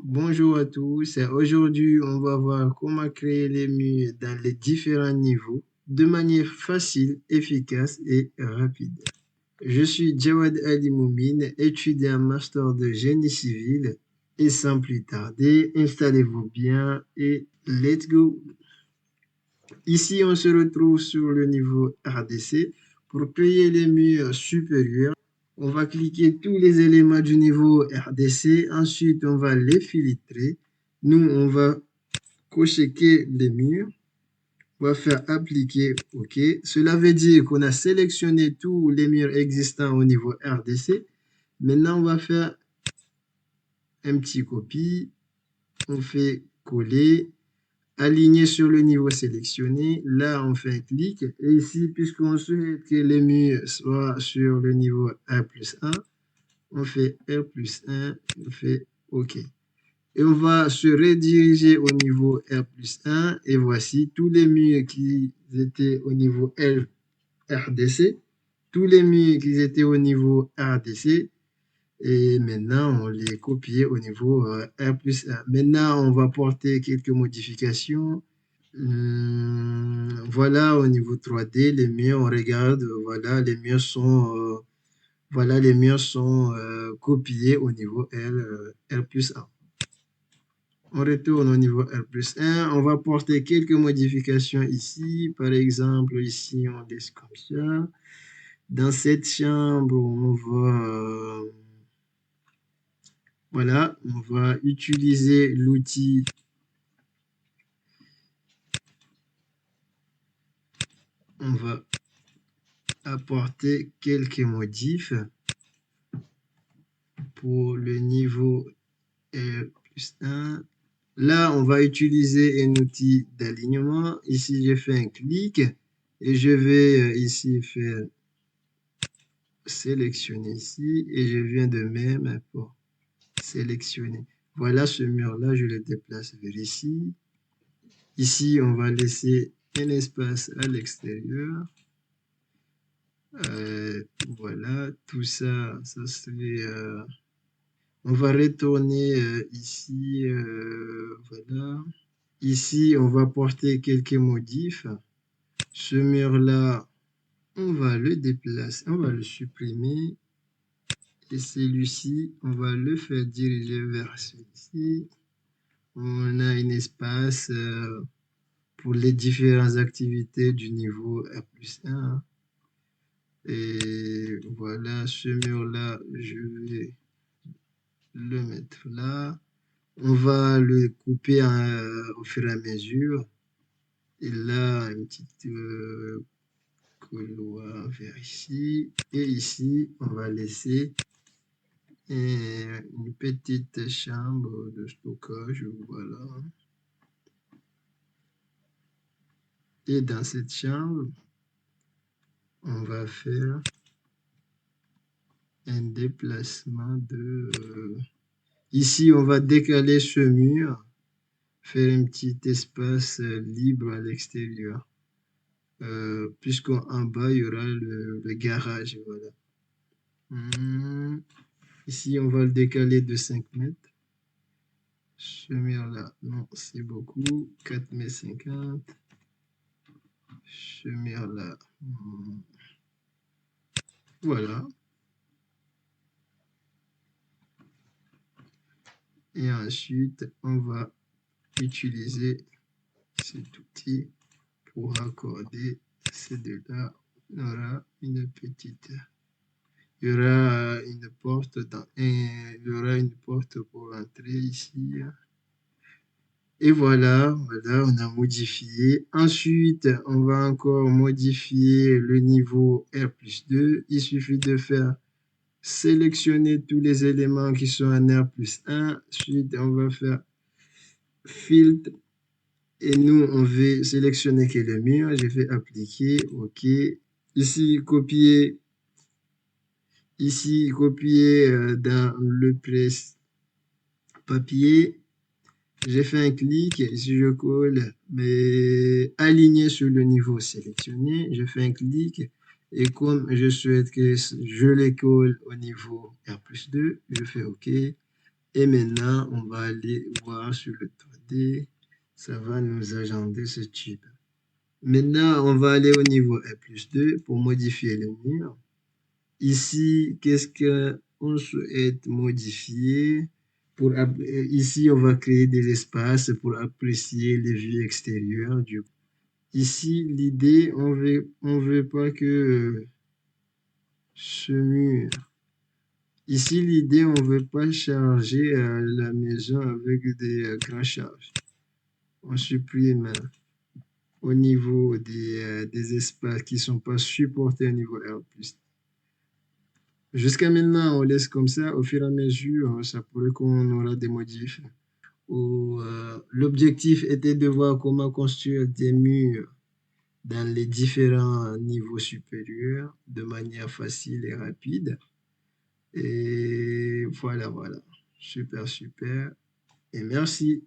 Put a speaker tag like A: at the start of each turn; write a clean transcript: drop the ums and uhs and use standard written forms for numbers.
A: Bonjour à tous. Aujourd'hui, on va voir comment créer les murs dans les différents niveaux de manière facile, efficace et rapide. Je suis Jawad Ali Moumine, étudiant master de génie civil. Et sans plus tarder, installez-vous bien et let's go. Ici, on se retrouve sur le niveau RDC. Pour créer les murs supérieurs, on va cliquer tous les éléments du niveau RDC. Ensuite, on va les filtrer. Nous, on va cocher que les murs. On va faire appliquer OK. Cela veut dire qu'on a sélectionné tous les murs existants au niveau RDC. Maintenant, on va faire un petit copie. On fait coller. Aligner sur le niveau sélectionné. Là, on fait un clic. Et ici, puisqu'on souhaite que les murs soient sur le niveau R+1, on fait R+1, on fait OK. Et on va se rediriger au niveau R+1. Et voici tous les murs qui étaient au niveau RDC. Tous les murs qui étaient au niveau RDC. Et maintenant, on les copie au niveau R+1. Maintenant, on va porter quelques modifications. Voilà, au niveau 3D, les murs, on regarde, voilà, les murs sont copiés au niveau R+1. On retourne au niveau R+1. On va porter quelques modifications ici. Par exemple, ici, on laisse comme ça. Dans cette chambre, voilà, on va utiliser l'outil. On va apporter quelques modifs pour le niveau R+1. Là, on va utiliser un outil d'alignement. Ici, je fais un clic et je vais ici faire sélectionner ici et je viens de même pour sélectionner. Voilà ce mur-là, je le déplace vers ici. Ici, on va laisser un espace à l'extérieur. Voilà, tout ça, ça serait... on va retourner ici, voilà. Ici, on va porter quelques modifs. Ce mur-là, on va le déplacer, on va le supprimer. Et celui-ci, on va le faire diriger vers celui-ci. On a un espace pour les différentes activités du niveau R+1. Et voilà, ce mur-là, je vais le mettre là. On va le couper au fur et à mesure. Et là, une petite couloir vers ici. Et ici, on va laisser une petite chambre de stockage. Voilà. Et dans cette chambre, on va faire un déplacement de... ici, on va décaler ce mur, faire un petit espace libre à l'extérieur. Puisqu'en bas, il y aura le garage. Voilà. Ici, on va le décaler de 5 mètres. Ce mur-là, non, c'est beaucoup. 4,50 m. Ce mur-là, voilà. Et ensuite, on va utiliser cet outil pour raccorder ces deux-là. On aura une petite... il y aura une porte il y aura une porte pour entrer ici. Et voilà, voilà, on a modifié. Ensuite, on va encore modifier le niveau R+2. Il suffit de faire sélectionner tous les éléments qui sont en R+1. Ensuite, on va faire filtre. Et nous, on veut sélectionner que le mur. J'ai fait appliquer. OK. Ici, copier. Ici, copier dans le presse papier. J'ai fait un clic, si je colle, mais aligné sur le niveau sélectionné, je fais un clic et comme je souhaite que je les colle au niveau R+2, je fais OK. Et maintenant, on va aller voir sur le 3D. Ça va nous agender ce type. Maintenant, on va aller au niveau 1+2 pour modifier les murs. Ici, qu'est-ce qu'on souhaite modifier? Ici, on va créer des espaces pour apprécier les vues extérieures. Ici, l'idée, on veut pas que ce mur. Ici, l'idée, on veut pas charger la maison avec des grands charges. On supprime au niveau des espaces qui sont pas supportés au niveau R+. Jusqu'à maintenant, on laisse comme ça. Au fur et à mesure, ça pourrait qu'on aura des modifs. L'objectif était de voir comment construire des murs dans les différents niveaux supérieurs de manière facile et rapide. Et voilà, voilà. Super, super. Et merci.